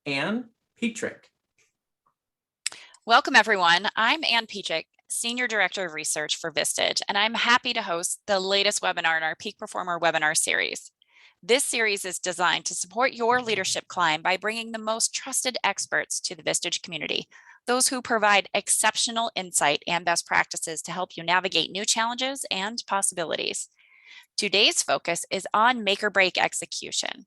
Ann Petrick. Welcome, everyone. I'm Ann Petrick, Senior Director of Research for Vistage, and I'm happy to host the latest webinar in our Peak Performer webinar series. This series is designed to support your leadership climb by bringing the most trusted experts to the Vistage community, those who provide exceptional insight and best practices to help you navigate new challenges and possibilities. Today's focus is on make or break execution.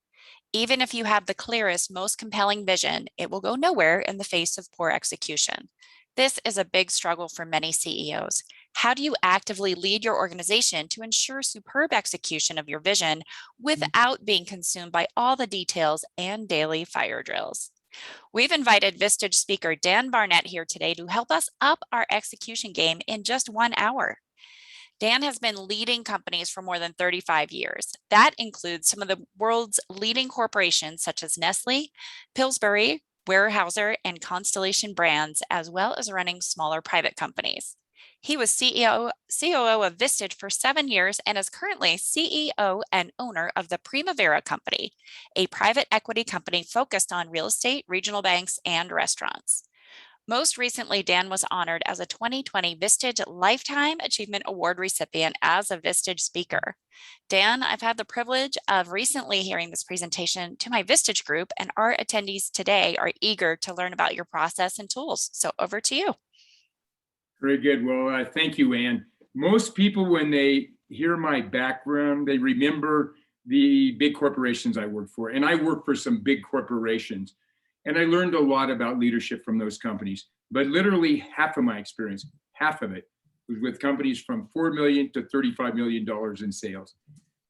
Even if you have the clearest, most compelling vision, it will go nowhere in the face of poor execution. This is a big struggle for many CEOs. How do you actively lead your organization to ensure superb execution of your vision without being consumed by all the details and daily fire drills? We've invited Vistage speaker Dan Barnett here today to help us up our execution game in just 1 hour. Dan has been leading companies for more than 35 years. That includes some of the world's leading corporations such as Nestle, Pillsbury, Weyerhaeuser, and Constellation Brands, as well as running smaller private companies. He was COO of Vistage for 7 years and is currently CEO and owner of the Primavera Company, a private equity company focused on real estate, regional banks, and restaurants. Most recently, Dan was honored as a 2020 Vistage Lifetime Achievement Award recipient as a Vistage speaker. Dan, I've had the privilege of recently hearing this presentation to my Vistage group, and our attendees today are eager to learn about your process and tools. So over to you. Very good. Well, thank you, Ann. Most people, when they hear my background, they remember the big corporations I worked for, and I worked for some big corporations. And I learned a lot about leadership from those companies, but literally half of my experience, half of it, was with companies from $4 million to $35 million in sales.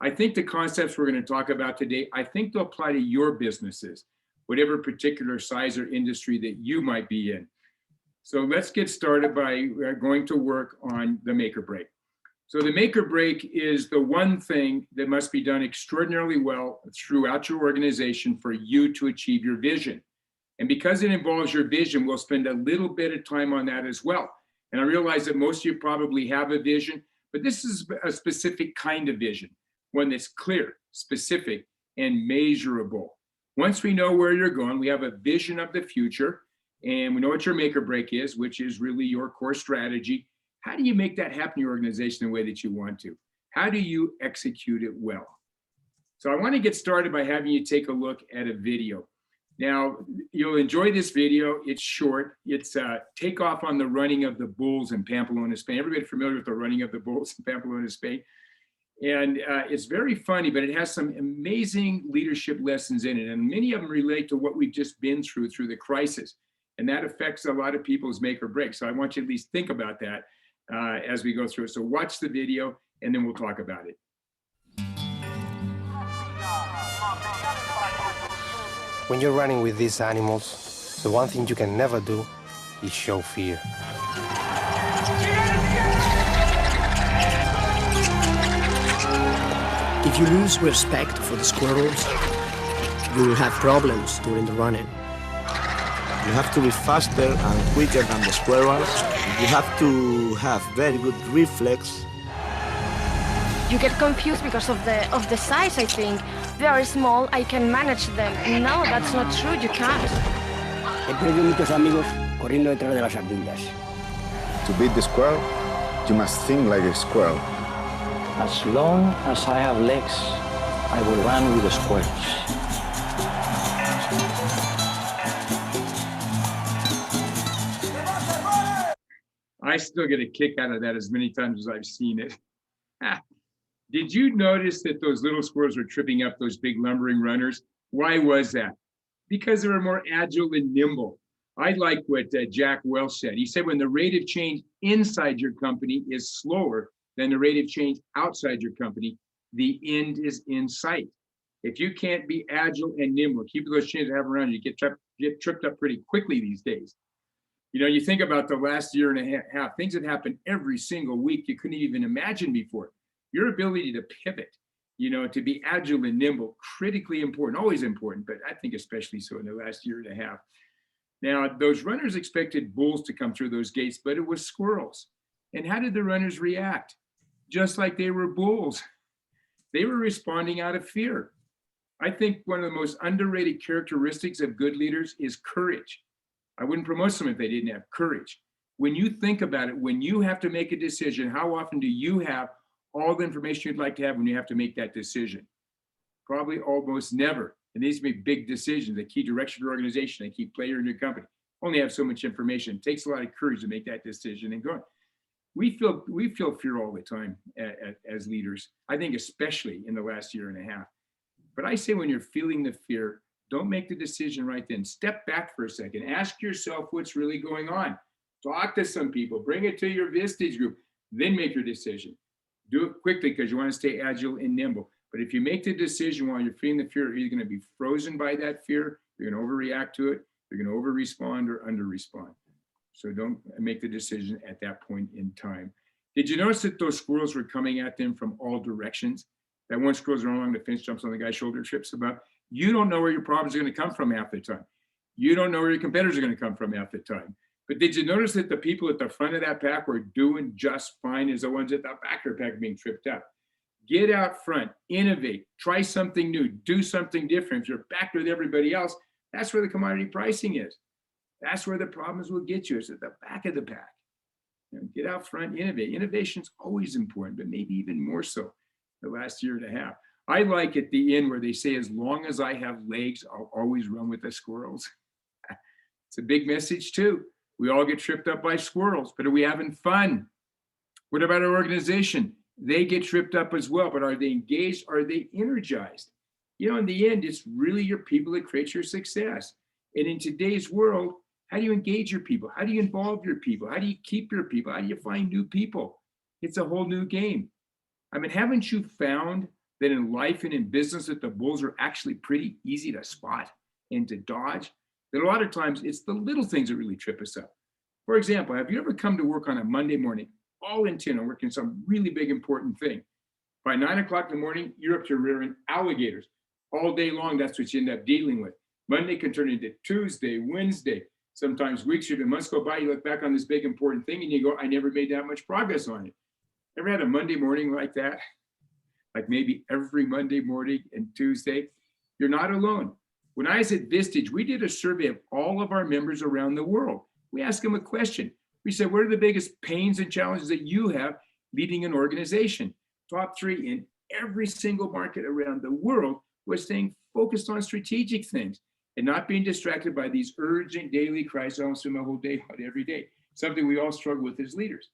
I think the concepts we're going to talk about today, I think they'll apply to your businesses, whatever particular size or industry that you might be in. So let's get started by going to work on the make or break. So the make or break is the one thing that must be done extraordinarily well throughout your organization for you to achieve your vision. And because it involves your vision, we'll spend a little bit of time on that as well. And I realize that most of you probably have a vision, but this is a specific kind of vision, one that's clear, specific, and measurable. Once we know where you're going, we have a vision of the future, and we know what your make or break is, which is really your core strategy. How do you make that happen in your organization the way that you want to? How do you execute it well? So I want to get started by having you take a look at a video. Now, you'll enjoy this video. It's short. It's takeoff on the running of the bulls in Pamplona, Spain. Everybody familiar with the running of the bulls in Pamplona, Spain? And it's very funny, but it has some amazing leadership lessons in it. And many of them relate to what we've just been through the crisis. And that affects a lot of people's make or break. So I want you to at least think about that as we go through it. So watch the video, and then we'll talk about it. When you're running with these animals, the one thing you can never do is show fear. If you lose respect for the squirrels, you will have problems during the running. You have to be faster and quicker than the squirrels. You have to have very good reflex. You get confused because of the size, I think. They are small, I can manage them. No, that's not true, you can't. He perdido muchos amigos corriendo detrás de las ardillas. To beat the squirrel, you must think like a squirrel. As long as I have legs, I will run with the squirrels. I still get a kick out of that as many times as I've seen it. Did you notice that those little squirrels were tripping up those big lumbering runners? Why was that? Because they were more agile and nimble. I like what Jack Welch said. He said when the rate of change inside your company is slower than the rate of change outside your company, the end is in sight. If you can't be agile and nimble, keep those changes have around you, get tripped up pretty quickly these days. You know, you think about the last year and a half, things that happen every single week you couldn't even imagine before. Your ability to pivot, you know, to be agile and nimble, critically important, always important, but I think especially so in the last year and a half. Now, those runners expected bulls to come through those gates, but it was squirrels. And how did the runners react? Just like they were bulls. They were responding out of fear. I think one of the most underrated characteristics of good leaders is courage. I wouldn't promote them if they didn't have courage. When you think about it, when you have to make a decision, how often do you have all the information you'd like to have when you have to make that decision? Probably almost never. It needs to be big decisions, a key direction of your organization, a key player in your company. Only have so much information. It takes a lot of courage to make that decision and go on. We feel fear all the time as leaders. I think especially in the last year and a half. But I say when you're feeling the fear, don't make the decision right then. Step back for a second. Ask yourself what's really going on. Talk to some people. Bring it to your Vistage group. Then make your decision. Do it quickly because you want to stay agile and nimble. But if you make the decision while you're feeling the fear, you're going to be frozen by that fear. You're going to overreact to it. You're going to over-respond or under-respond. So don't make the decision at that point in time. Did you notice that those squirrels were coming at them from all directions? That one squirrel's running along the fence, jumps on the guy's shoulder, trips about. You don't know where your problems are going to come from half the time. You don't know where your competitors are going to come from half the time. But did you notice that the people at the front of that pack were doing just fine as the ones at the back of the pack being tripped up? Get out front, innovate, try something new, do something different. If you're back with everybody else, that's where the commodity pricing is. That's where the problems will get you. It's at the back of the pack. You know, get out front, innovate. Innovation's always important, but maybe even more so the last year and a half. I like at the end where they say, as long as I have legs, I'll always run with the squirrels. It's a big message too. We all get tripped up by squirrels, but are we having fun? What about our organization? They get tripped up as well, but are they engaged? Are they energized? You know, in the end, it's really your people that create your success. And in today's world, how do you engage your people? How do you involve your people? How do you keep your people? How do you find new people? It's a whole new game. I mean, haven't you found that in life and in business that the bulls are actually pretty easy to spot and to dodge? That a lot of times it's the little things that really trip us up. For example, have you ever come to work on a Monday morning, all intent on working some really big, important thing? By 9 o'clock in the morning, you're up to rearing alligators. All day long, that's what you end up dealing with. Monday can turn into Tuesday, Wednesday, sometimes weeks, even months go by, you look back on this big, important thing and you go, I never made that much progress on it. Ever had a Monday morning like that? Like maybe every Monday morning and Tuesday? You're not alone. When I was at Vistage, we did a survey of all of our members around the world. We asked them a question. We said, what are the biggest pains and challenges that you have leading an organization? Top 3 in every single market around the world was staying focused on strategic things and not being distracted by these urgent daily crises. I almost spend my whole day on every day. Something we all struggle with as leaders.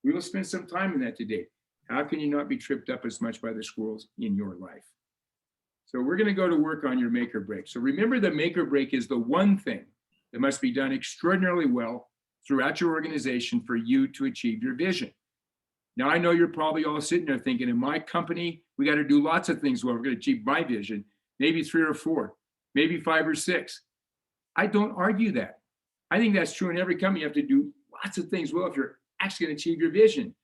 We will spend some time in that today. How can you not be tripped up as much by the squirrels in your life? So we're going to go to work on your make or break. So remember, the make or break is the one thing that must be done extraordinarily well throughout your organization for you to achieve your vision. Now, I know you're probably all sitting there thinking, in my company, we got to do lots of things well. We're going to achieve my vision, maybe 3 or 4, maybe 5 or 6. I don't argue that. I think that's true in every company. You have to do lots of things well if you're actually going to achieve your vision.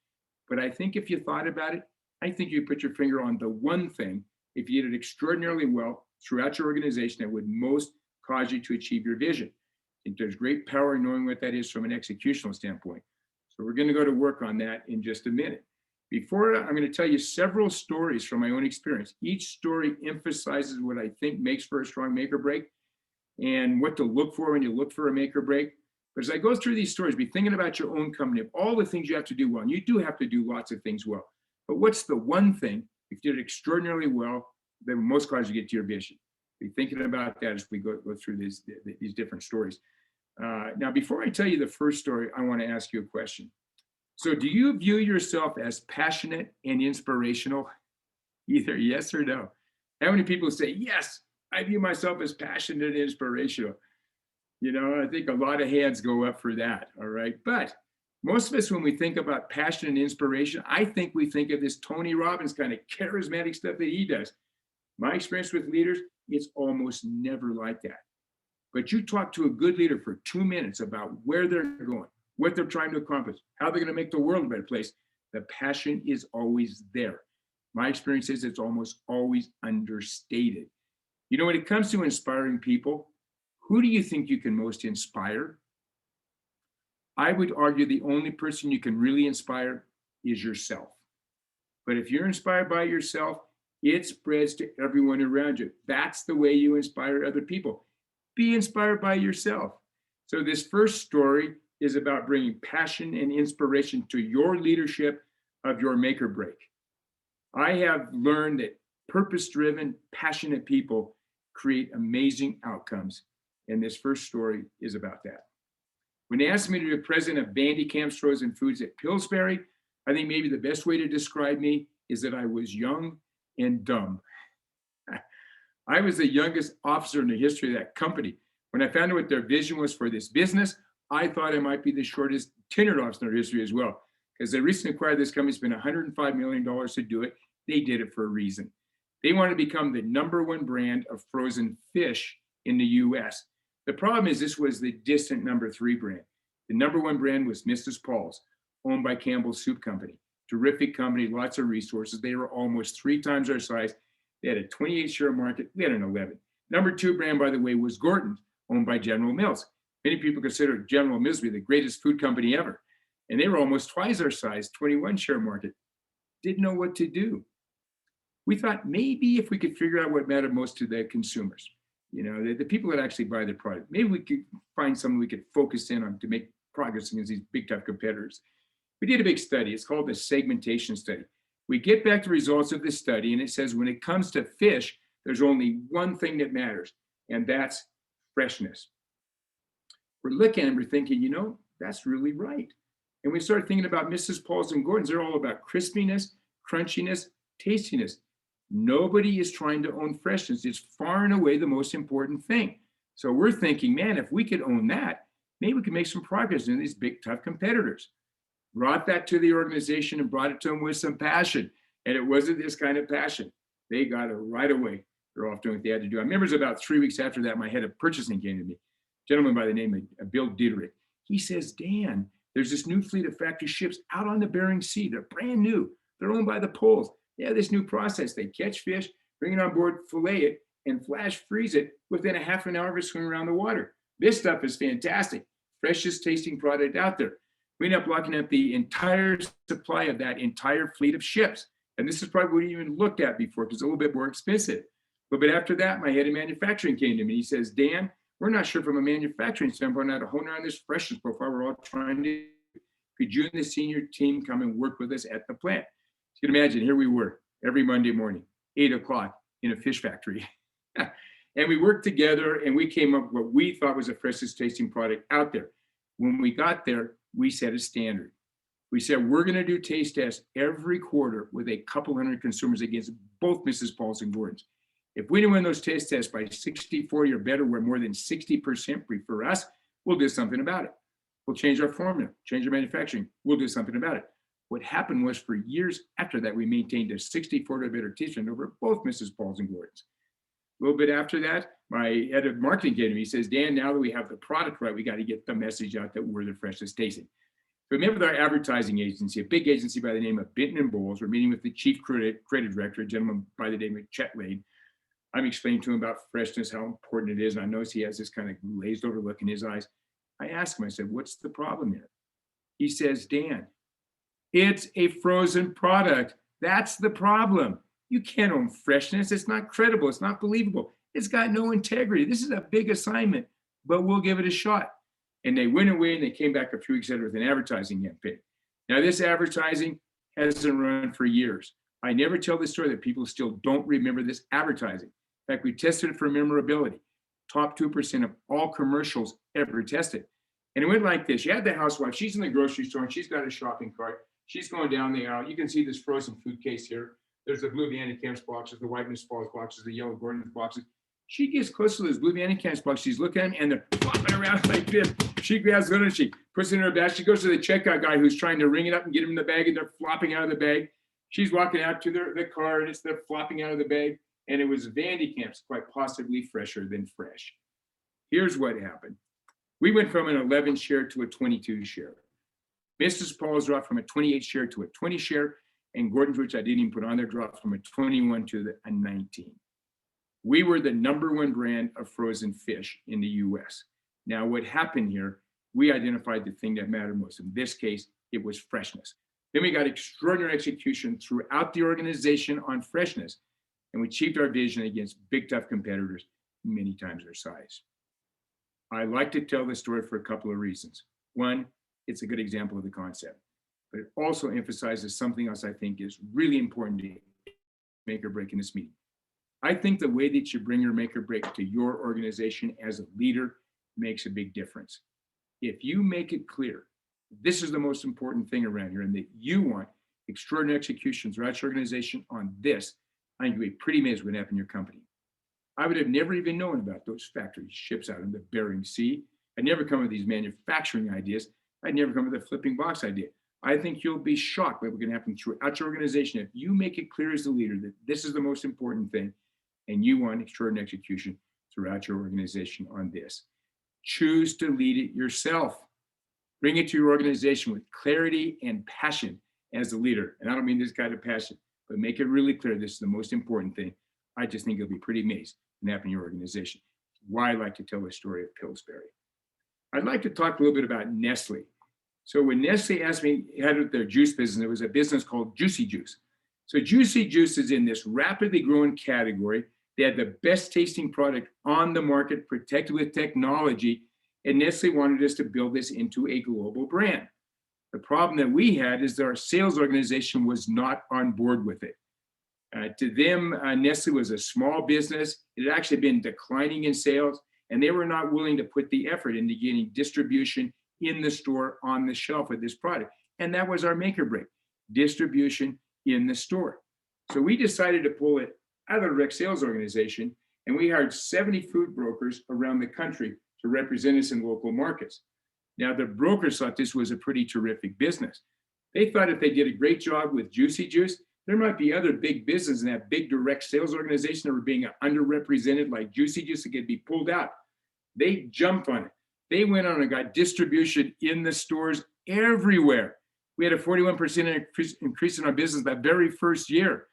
But I think if you thought about it, I think you put your finger on the one thing, if you did it extraordinarily well throughout your organization, that would most cause you to achieve your vision. I think there's great power in knowing what that is from an executional standpoint. So we're going to go to work on that in just a minute. Before, I'm going to tell you several stories from my own experience. Each story emphasizes what I think makes for a strong make or break and what to look for when you look for a make or break. But as I go through these stories, be thinking about your own company, of all the things you have to do well. And you do have to do lots of things well. But what's the one thing, if you did it extraordinarily well, that will most cause you to get to your vision? Be thinking about that as we go through these different stories. Now, before I tell you the first story, I want to ask you a question. So do you view yourself as passionate and inspirational? Either yes or no. How many people say, yes, I view myself as passionate and inspirational? You know, I think a lot of hands go up for that, all right? But most of us, when we think about passion and inspiration, I think we think of this Tony Robbins kind of charismatic stuff that he does. My experience with leaders, it's almost never like that. But you talk to a good leader for 2 minutes about where they're going, what they're trying to accomplish, how they're going to make the world a better place. The passion is always there. My experience is it's almost always understated. You know, when it comes to inspiring people, who do you think you can most inspire? I would argue the only person you can really inspire is yourself. But if you're inspired by yourself, It spreads to everyone around you. That's the way you inspire other people. Be inspired by yourself. So this first story is about bringing passion and inspiration to your leadership of your make or break. I have learned that purpose-driven, passionate people create amazing outcomes. And this first story is about that. When they asked me to be president of Bandy Camps Frozen Foods at Pillsbury, I think maybe the best way to describe me is that I was young and dumb. I was the youngest officer in the history of that company. When I found out what their vision was for this business, I thought I might be the shortest tenured officer in their history as well. Because they recently acquired this company, spent $105 million to do it. They did it for a reason. They want to become the #1 brand of frozen fish in the US. The problem is this was the distant #3 brand. The #1 brand was Mrs. Paul's, owned by Campbell's Soup Company. Terrific company, lots of resources. They were almost 3 times our size. They had a 28 share market. We had an 11. #2 brand, by the way, was Gordon's, owned by General Mills. Many people consider General Mills to be the greatest food company ever. And they were almost twice our size, 21 share market. Didn't know what to do. We thought maybe if we could figure out what mattered most to the consumers, the people that actually buy the product, maybe we could find something we could focus in on to make progress against these big, tough competitors. We did a big study. It's called the segmentation study. We get back the results of this study, and it says when it comes to fish, there's only one thing that matters, and that's freshness. We're looking and we're thinking, that's really right. And we started thinking about Mrs. Paul's and Gordon's. They're all about crispiness, crunchiness, tastiness. Nobody is trying to own freshness. It's far and away the most important thing. So we're thinking, man, if we could own that, maybe we could make some progress in these big, tough competitors. Brought that to the organization and brought it to them with some passion. And it wasn't this kind of passion. They got it right away. They're off doing what they had to do. I remember it was about 3 weeks after that, my head of purchasing came to me, a gentleman by the name of Bill Diederich. He says, Dan, there's this new fleet of factory ships out on the Bering Sea. They're brand new. They're owned by the Poles. They have this new process. They catch fish, bring it on board, fillet it, and flash freeze it within a half an hour of a swim around the water. This stuff is fantastic. Freshest tasting product out there. We end up locking up the entire supply of that entire fleet of ships. And this is probably what we even looked at before because it's a little bit more expensive. But after that, my head of manufacturing came to me. He says, Dan, we're not sure from a manufacturing standpoint how to hone on this freshness profile we're all trying to do. Could you and the senior team come and work with us at the plant? You can imagine, here we were every Monday morning, 8 o'clock in a fish factory. And we worked together and we came up with what we thought was the freshest tasting product out there. When we got there, we set a standard. We said, we're going to do taste tests every quarter with a couple hundred consumers against both Mrs. Paul's and Gordon's. If we didn't win those taste tests by 60-40 or better, where more than 60% prefer us, we'll do something about it. We'll change our formula, change our manufacturing. We'll do something about it. What happened was for years after that, we maintained a 60-40 or better taste rate over both Mrs. Paul's and Gordon's. A little bit after that, my head of marketing came to me. He says, Dan, now that we have the product right, we got to get the message out that we're the freshest tasting. So we met with our advertising agency, a big agency by the name of Benton and Bowles. We're meeting with the chief creative director, a gentleman by the name of Chet Lane. I'm explaining to him about freshness, how important it is. And I notice he has this kind of glazed over look in his eyes. I asked him, I said, what's the problem here? He says, Dan, it's a frozen product. That's the problem. You can't own freshness. It's not credible. It's not believable. It's got no integrity. This is a big assignment, but we'll give it a shot. And they went away and they came back a few weeks later with an advertising campaign. Now, this advertising hasn't run for years. I never tell this story that people still don't remember this advertising. In fact, we tested it for memorability. Top 2% of all commercials ever tested. And it went like this. You had the housewife. She's in the grocery store and she's got a shopping cart. She's going down the aisle. You can see this frozen food case here. There's the blue Bandy Camps boxes, the white Miss Paul's boxes, the yellow Gordon's boxes. She gets close to those blue Bandy Camps boxes. She's looking at them and they're flopping around like this. She grabs one and she puts it in her bag. She goes to the checkout guy who's trying to ring it up and get him in the bag, and they're flopping out of the bag. She's walking out to the car and they're flopping out of the bag. And it was Bandy Camps, quite possibly fresher than fresh. Here's what happened. We went from an 11 share to a 22 share. Mrs. Paul's dropped from a 28 share to a 20 share, and Gordon's, which I didn't even put on there, dropped from a 21 to a 19. We were the #1 brand of frozen fish in the US. Now, what happened here, we identified the thing that mattered most. In this case, it was freshness. Then we got extraordinary execution throughout the organization on freshness. And we achieved our vision against big, tough competitors, many times their size. I like to tell this story for a couple of reasons. One, it's a good example of the concept, but it also emphasizes something else I think is really important to make or break in this meeting. I think the way that you bring your make or break to your organization as a leader makes a big difference. If you make it clear, this is the most important thing around here, and that you want extraordinary execution throughout your organization on this, I think you'd be pretty amazed what happened in your company. I would have never even known about those factory ships out in the Bering Sea. I'd never come with these manufacturing ideas. I'd never come with a flipping box idea. I think you'll be shocked by what can happen throughout your organization if you make it clear as the leader that this is the most important thing and you want extraordinary execution throughout your organization on this. Choose to lead it yourself. Bring it to your organization with clarity and passion as a leader. And I don't mean this kind of passion, but make it really clear this is the most important thing. I just think you'll be pretty amazed what happened in your organization. Why I like to tell the story of Pillsbury. I'd like to talk a little bit about Nestle. So when Nestle asked me, had their juice business, it was a business called Juicy Juice. So Juicy Juice is in this rapidly growing category. They had the best tasting product on the market, protected with technology, and Nestle wanted us to build this into a global brand. The problem that we had is that our sales organization was not on board with it. To them, Nestle was a small business. It had actually been declining in sales, and they were not willing to put the effort into getting distribution in the store on the shelf with this product. And that was our make or break, distribution in the store. So we decided to pull it out of the direct sales organization, and we hired 70 food brokers around the country to represent us in local markets. Now, the brokers thought this was a pretty terrific business. They thought if they did a great job with Juicy Juice, there might be other big businesses in that big direct sales organization that were being underrepresented like Juicy Juice that could be pulled out. They jumped on it. They went on and got distribution in the stores everywhere. We had a 41% increase in our business that very first year.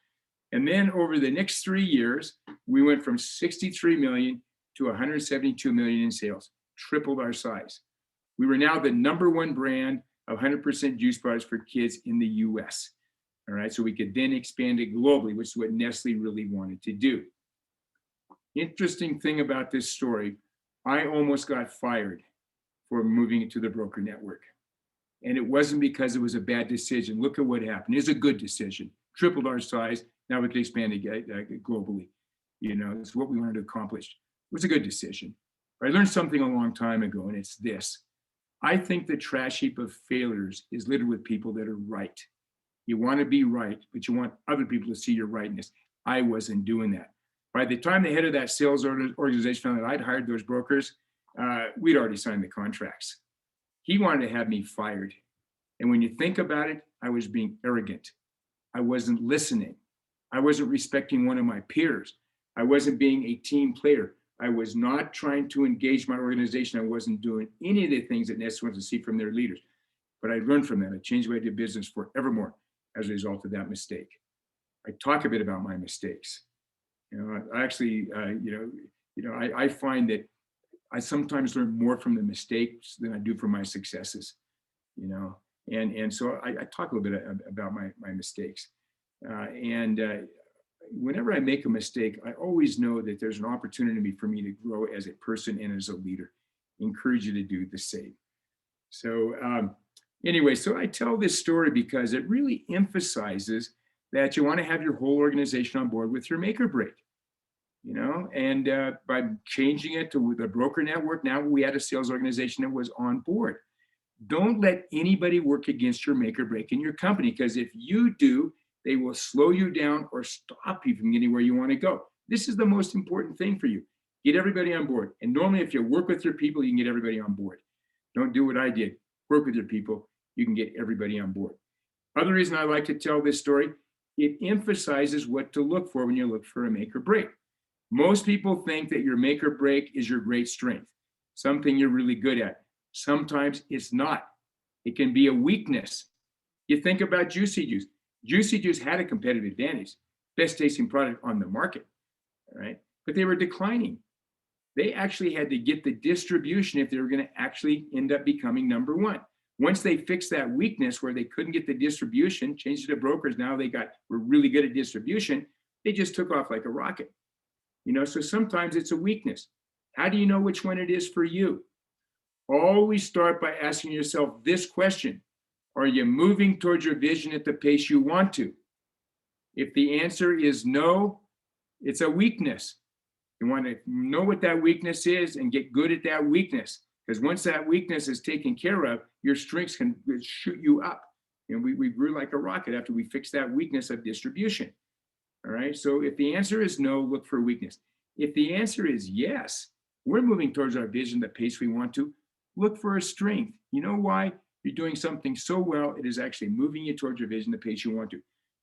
And then over the next 3 years, we went from 63 million to 172 million in sales, tripled our size. We were now the #1 brand of 100% juice products for kids in the US. All right, so we could then expand it globally, which is what Nestle really wanted to do. Interesting thing about this story, I almost got fired for moving it to the broker network. And it wasn't because it was a bad decision. Look at what happened. It was a good decision. Tripled our size. Now we can expand it globally. You know, it's what we wanted to accomplish. It was a good decision. I learned something a long time ago, and it's this. I think the trash heap of failures is littered with people that are right. You want to be right, but you want other people to see your rightness. I wasn't doing that. By the time the head of that sales organization found that I'd hired those brokers, we'd already signed the contracts. He wanted to have me fired. And when you think about it, I was being arrogant. I wasn't listening. I wasn't respecting one of my peers. I wasn't being a team player. I was not trying to engage my organization. I wasn't doing any of the things that Nestle wants to see from their leaders. But I learned from that. I changed the way I did business forevermore as a result of that mistake. I talk a bit about my mistakes. You know, I actually, I find that I sometimes learn more from the mistakes than I do from my successes. You know, and so I talk a little bit about my mistakes. Whenever I make a mistake, I always know that there's an opportunity for me to grow as a person and as a leader. Encourage you to do the same. So anyway, so I tell this story because it really emphasizes that you want to have your whole organization on board with your make or break. You know, and by changing it to the broker network, now we had a sales organization that was on board. Don't let anybody work against your make or break in your company, because if you do, they will slow you down or stop you from getting where you want to go. This is the most important thing for you. Get everybody on board. And normally, if you work with your people, you can get everybody on board. Don't do what I did. Work with your people. You can get everybody on board. Other reason I like to tell this story, it emphasizes what to look for when you look for a make or break. Most people think that your make or break is your great strength, something you're really good at. Sometimes it's not. It can be a weakness. You think about Juicy Juice. Juicy Juice had a competitive advantage, best tasting product on the market, right? But they were declining. They actually had to get the distribution if they were going to actually end up becoming #1. Once they fixed that weakness where they couldn't get the distribution, changed it to brokers, now were really good at distribution, they just took off like a rocket. So sometimes it's a weakness. How do you know which one it is for you? Always start by asking yourself this question. Are you moving towards your vision at the pace you want to? If the answer is no, it's a weakness. You want to know what that weakness is and get good at that weakness. Because once that weakness is taken care of, your strengths can shoot you up. We grew like a rocket after we fixed that weakness of distribution. All right. So if the answer is no, look for weakness. If the answer is yes, we're moving towards our vision, the pace we want to, look for a strength. You know why? You're doing something so well, it is actually moving you towards your vision, the pace you want to.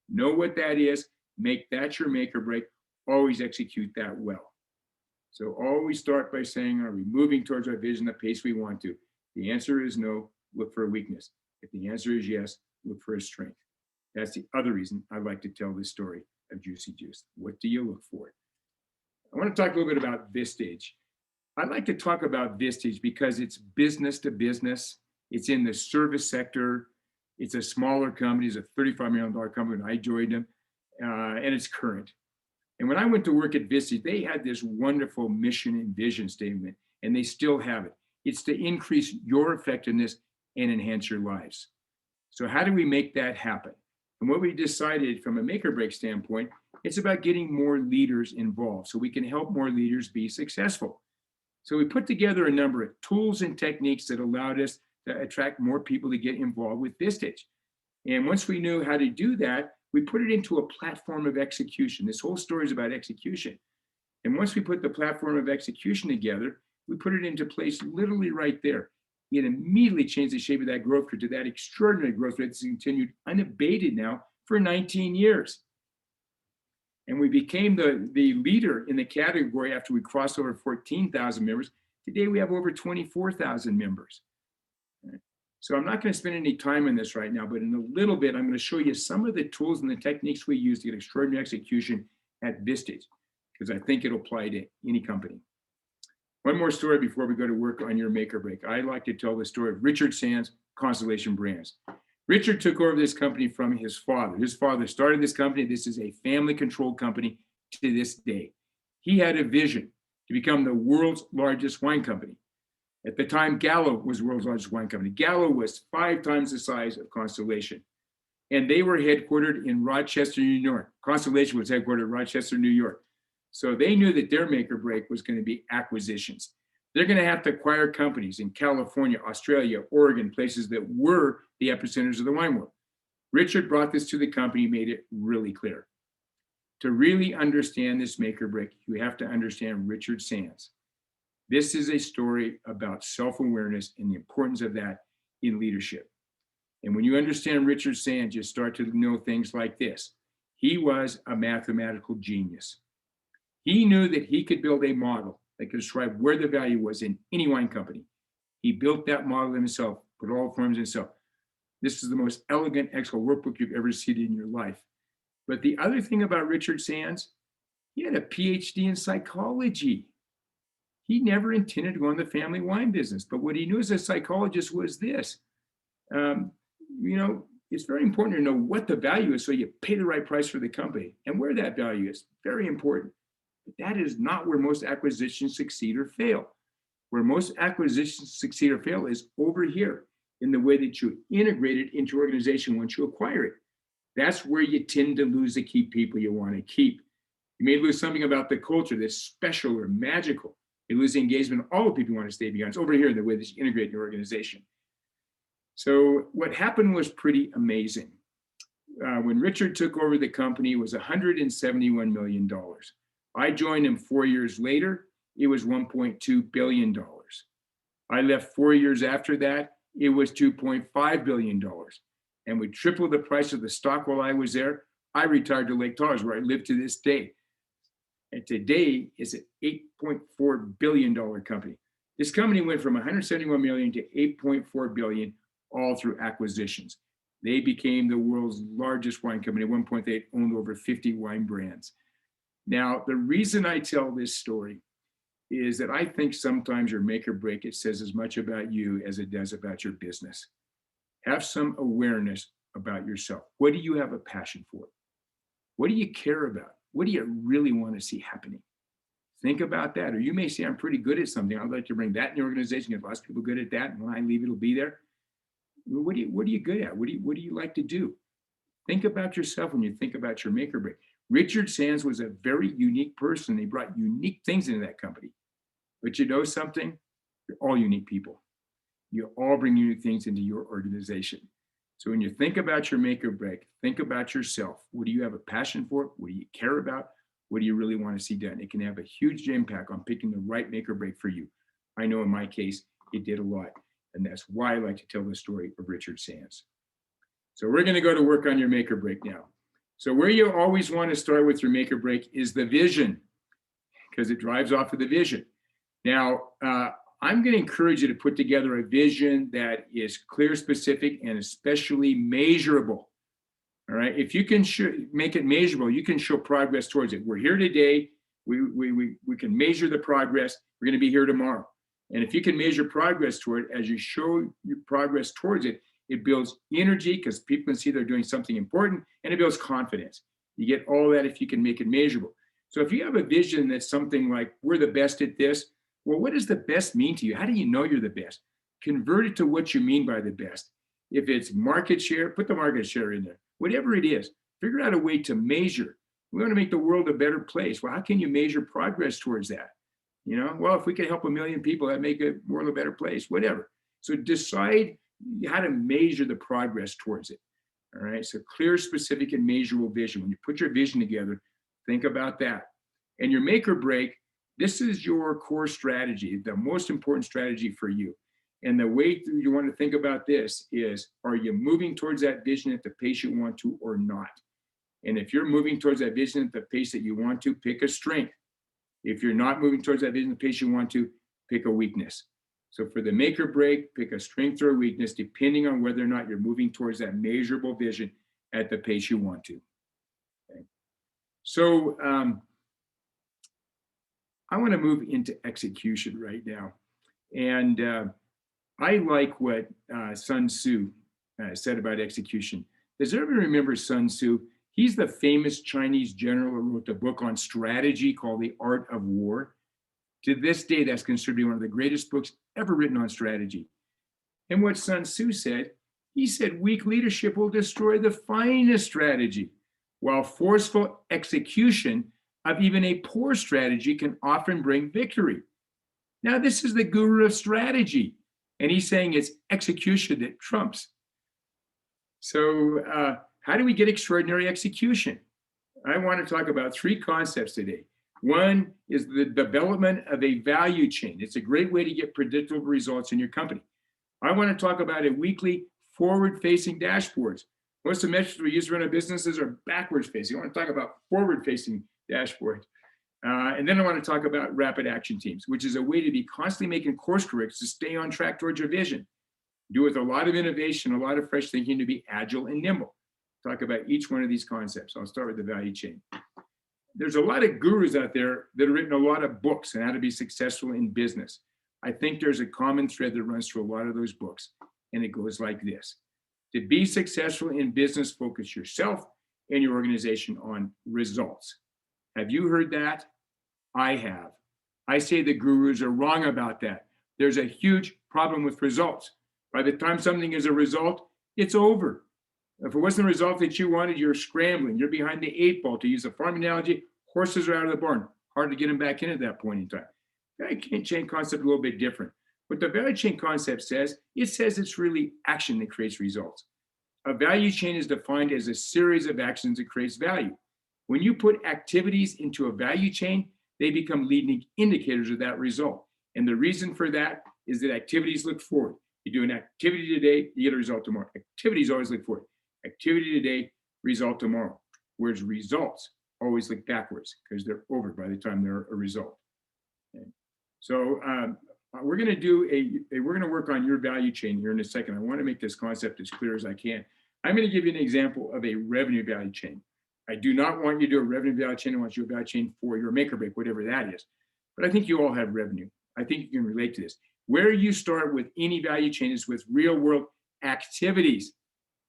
Know what that is, make that your make or break, always execute that well. So always start by saying, are we moving towards our vision, the pace we want to? The answer is no, look for a weakness. If the answer is yes, look for a strength. That's the other reason I like to tell this story of Juicy Juice. What do you look for? I want to talk a little bit about Vistage. I'd like to talk about Vistage because it's business to business. It's in the service sector. It's a smaller company. It's a $35 million company when I joined them, and it's current. And when I went to work at Vistage, they had this wonderful mission and vision statement, and they still have it. It's to increase your effectiveness and enhance your lives. So how do we make that happen? And what we decided from a make or break standpoint, it's about getting more leaders involved so we can help more leaders be successful. So we put together a number of tools and techniques that allowed us to attract more people to get involved with Vistage. And once we knew how to do that, we put it into a platform of execution. This whole story is about execution. And once we put the platform of execution together, we put it into place literally right there. It immediately changed the shape of that growth curve to that extraordinary growth rate that's continued unabated now for 19 years. And we became the leader in the category after we crossed over 14,000 members. Today, we have over 24,000 members. So I'm not going to spend any time on this right now, but in a little bit, I'm going to show you some of the tools and the techniques we use to get extraordinary execution at Vistage, because I think it'll apply to any company. One more story before we go to work on your make or break. I like to tell the story of Richard Sands, Constellation Brands. Richard took over this company from his father. His father started this company. This is a family-controlled company to this day. He had a vision to become the world's largest wine company. At the time, Gallo was the world's largest wine company. Gallo was 5 times the size of Constellation. And they were headquartered in Rochester, New York. Constellation was headquartered in Rochester, New York. So they knew that their make or break was going to be acquisitions. They're going to have to acquire companies in California, Australia, Oregon, places that were the epicenters of the wine world. Richard brought this to the company, made it really clear. To really understand this make or break, you have to understand Richard Sands. This is a story about self-awareness and the importance of that in leadership. And when you understand Richard Sands, you start to know things like this. He was a mathematical genius. He knew that he could build a model that could describe where the value was in any wine company. He built that model himself, put all the forms himself. This is the most elegant Excel workbook you've ever seen in your life. But the other thing about Richard Sands, he had a PhD in psychology. He never intended to go in the family wine business, but what he knew as a psychologist was this. It's very important to know what the value is so you pay the right price for the company and where that value is, very important. But that is not where most acquisitions succeed or fail. Where most acquisitions succeed or fail is over here in the way that you integrate it into your organization once you acquire it. That's where you tend to lose the key people you want to keep. You may lose something about the culture that's special or magical. You lose the engagement of all the people you want to stay behind. It's over here in the way that you integrate your organization. So what happened was pretty amazing. When Richard took over the company, it was $171 million. I joined him 4 years later. It was $1.2 billion. I left 4 years after that. It was $2.5 billion. And we tripled the price of the stock while I was there. I retired to Lake Tahoe, where I live to this day. And today is an $8.4 billion company. This company went from $171 million to $8.4 billion, all through acquisitions. They became the world's largest wine company. At one point, they owned over 50 wine brands. Now, the reason I tell this story is that I think sometimes your make or break, it says as much about you as it does about your business. Have some awareness about yourself. What do you have a passion for? What do you care about? what do you really want to see happening? Think about that. Or you may say, I'm pretty good at something. I'd like to bring that in the organization. Get lots of people good at that. And when I leave, it'll be there. What are you good at? What do you like to do? Think about yourself when you think about your make or break. Richard Sands was a very unique person. He brought unique things into that company. But you know something? You're all unique people. You all bring unique things into your organization. So when you think about your make or break, think about yourself. What do you have a passion for? What do you care about? What do you really want to see done? It can have a huge impact on picking the right make or break for you. I know in my case, it did a lot. And that's why I like to tell the story of Richard Sands. So we're going to go to work on your make or break now. So where you always want to start with your make or break is the vision, because it drives off of the vision. Now, I'm going to encourage you to put together a vision that is clear, specific, and especially measurable. All right. If you can make it measurable, you can show progress towards it. We're here today. We can measure the progress. We're going to be here tomorrow. And if you can measure progress toward it, as you show your progress towards it, it builds energy because people can see they're doing something important, and it builds confidence. You get all that if you can make it measurable. So if you have a vision that's something like, we're the best at this, well, what does the best mean to you? How do you know you're the best? Convert it to what you mean by the best. If it's market share, put the market share in there. Whatever it is, figure out a way to measure. We want to make the world a better place. Well, how can you measure progress towards that? You know, well, if we can help 1 million people, that make the world a better place, whatever. So decide how to measure the progress towards it. All right. So clear, specific, and measurable vision. When you put your vision together, think about that. And your make or break, this is your core strategy, the most important strategy for you. And the way you want to think about this is, are you moving towards that vision at the pace you want to or not? And if you're moving towards that vision at the pace that you want to, pick a strength. If you're not moving towards that vision at the pace you want to, pick a weakness. So for the make or break, pick a strength or a weakness, depending on whether or not you're moving towards that measurable vision at the pace you want to. Okay. So I want to move into execution right now. And I like what Sun Tzu said about execution. Does everyone remember Sun Tzu? He's the famous Chinese general who wrote the book on strategy called The Art of War. To this day, that's considered to be one of the greatest books ever written on strategy. And what Sun Tzu said, he said, weak leadership will destroy the finest strategy, while forceful execution of even a poor strategy can often bring victory. Now, this is the guru of strategy. And he's saying it's execution that trumps. So how do we get extraordinary execution? I want to talk about 3 concepts today. One is the development of a value chain. It's a great way to get predictable results in your company. I want to talk about a weekly forward-facing dashboards. Most of the metrics we use to run our businesses are backwards-facing. I want to talk about forward-facing dashboards. And then I want to talk about rapid action teams, which is a way to be constantly making course corrects to stay on track towards your vision. Do with a lot of innovation, a lot of fresh thinking to be agile and nimble. Talk about each one of these concepts. I'll start with the value chain. There's a lot of gurus out there that have written a lot of books on how to be successful in business. I think there's a common thread that runs through a lot of those books, and it goes like this. To be successful in business, focus yourself and your organization on results. Have you heard that? I have. I say the gurus are wrong about that. There's a huge problem with results. By the time something is a result, it's over. If it wasn't the result that you wanted, you're scrambling. You're behind the 8 ball. To use a farm analogy, horses are out of the barn. Hard to get them back in at that point in time. Value chain concept a little bit different. What the value chain concept says, it says it's really action that creates results. A value chain is defined as a series of actions that creates value. When you put activities into a value chain, they become leading indicators of that result. And the reason for that is that activities look forward. You do an activity today, you get a result tomorrow. Activities always look forward. Activity today, result tomorrow. Whereas results always look backwards because they're over by the time they're a result. Okay. So we're going to work on your value chain here in a second. I want to make this concept as clear as I can. I'm going to give you an example of a revenue value chain. I do not want you to do a revenue value chain. I want you to do a value chain for your make or break, whatever that is. But I think you all have revenue. I think you can relate to this. Where you start with any value chain is with real world activities.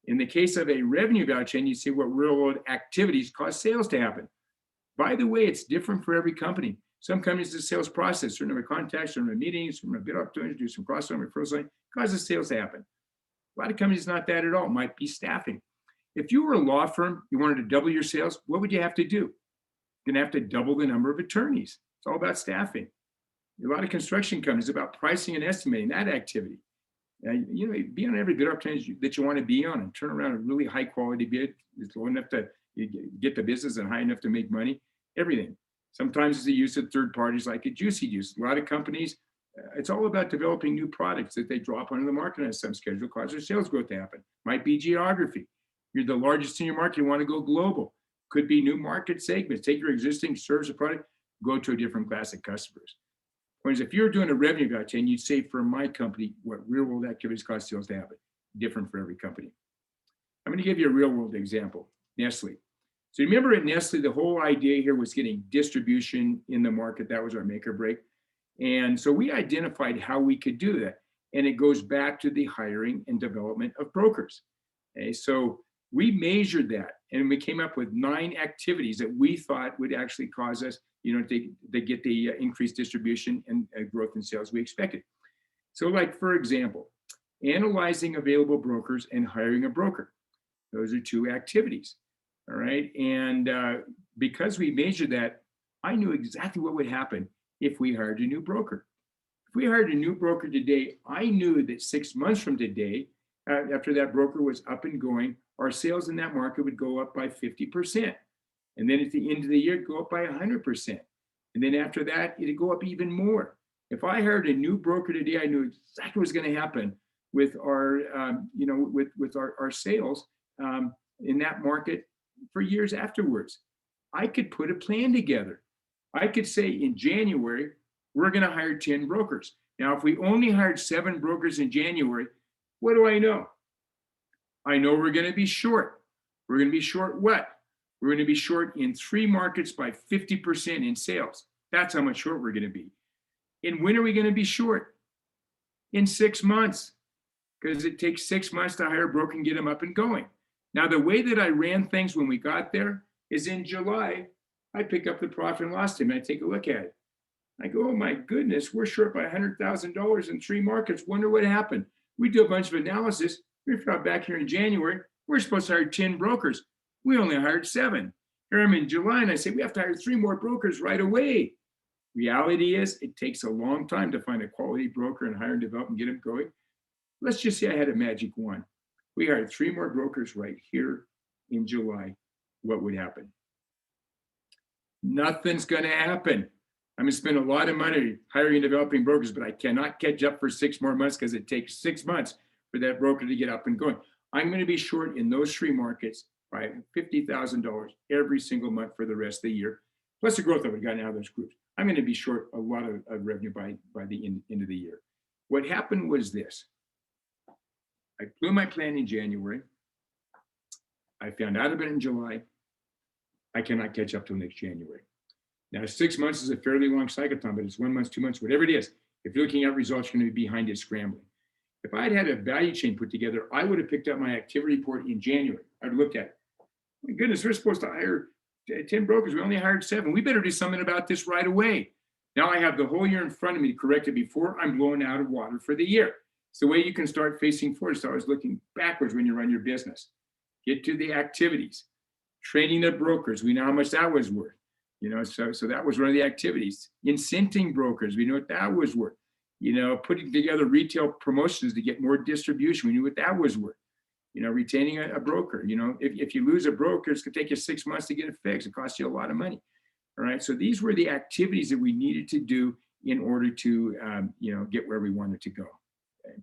In the case of a revenue value chain, you see what real world activities cause sales to happen. By the way, it's different for every company. Some companies, the sales process, certain number of contacts, certain number of meetings, certain number of bid opportunities, do some cross-selling, referral selling, causes sales to happen. A lot of companies, not that at all. It might be staffing. If you were a law firm, you wanted to double your sales, what would you have to do? You're going to have to double the number of attorneys. It's all about staffing. A lot of construction companies, about pricing and estimating that activity. You know, be on every bid opportunity that you want to be on and turn around a really high quality bid that's low enough to get the business and high enough to make money, everything. Sometimes it's the use of third parties like a Juicy Juice. A lot of companies, it's all about developing new products that they drop onto the market on some schedule, cause their sales growth to happen. Might be geography. You're the largest in your market, you want to go global. Could be new market segments. Take your existing service or product, go to a different class of customers. Whereas if you're doing a revenue gotcha and you'd say for my company, what real world activities cause sales to happen, different for every company. I'm going to give you a real world example, Nestle. So remember at Nestle, the whole idea here was getting distribution in the market. That was our make or break. And so we identified how we could do that. And it goes back to the hiring and development of brokers. Okay, so we measured that and we came up with 9 activities that we thought would actually cause us, you know, to get the increased distribution and growth in sales we expected. So like, for example, analyzing available brokers and hiring a broker. Those are 2 activities. All right. And because we measured that, I knew exactly what would happen if we hired a new broker. If we hired a new broker today, I knew that 6 months from today, after that broker was up and going, our sales in that market would go up by 50%. And then at the end of the year, go up by 100%. And then after that, it'd go up even more. If I hired a new broker today, I knew exactly what was going to happen with our, you know, with our sales in that market for years afterwards. I could put a plan together. I could say in January, we're going to hire 10 brokers. Now, if we only hired 7 brokers in January, what do I know? I know we're going to be short. We're going to be short what? We're going to be short in 3 markets by 50% in sales. That's how much short we're going to be. And when are we going to be short? In 6 months, because it takes 6 months to hire a broker and get them up and going. Now, the way that I ran things when we got there is in July, I pick up the profit and loss statement. I take a look at it. I go, oh my goodness, we're short by $100,000 in 3 markets. Wonder what happened. We do a bunch of analysis. We found back here in January, we're supposed to hire 10 brokers. We only hired 7. Here I'm in July and I say, we have to hire 3 more brokers right away. Reality is it takes a long time to find a quality broker and hire and develop and get them going. Let's just say I had a magic wand. We hired 3 more brokers right here in July. What would happen? Nothing's going to happen. I'm going to spend a lot of money hiring and developing brokers, but I cannot catch up for 6 more months because it takes 6 months for that broker to get up and going. I'm going to be short in those 3 markets by $50,000 every single month for the rest of the year, plus the growth that we've gotten out of those groups. I'm going to be short a lot of revenue by the end of the year. What happened was this. I blew my plan in January. I found out about it in July. I cannot catch up till next January. Now, 6 months is a fairly long cycle time, but it's 1 month, 2 months, whatever it is. If you're looking at results, you're going to be behind it scrambling. If I had a value chain put together, I would have picked up my activity report in January. I'd looked at it. My goodness, we're supposed to hire 10 brokers. We only hired 7. We better do something about this right away. Now I have the whole year in front of me to correct it before I'm blown out of water for the year. It's the way you can start facing forward. Start always looking backwards when you run your business. Get to the activities. Training the brokers. We know how much that was worth. You know, so that was one of the activities. Incenting brokers. We know what that was worth. You know, putting together retail promotions to get more distribution. We knew what that was worth. You know, retaining a broker. You know, if you lose a broker, it's going to take you 6 months to get it fixed. It costs you a lot of money. All right. So these were the activities that we needed to do in order to, you know, get where we wanted to go. Okay.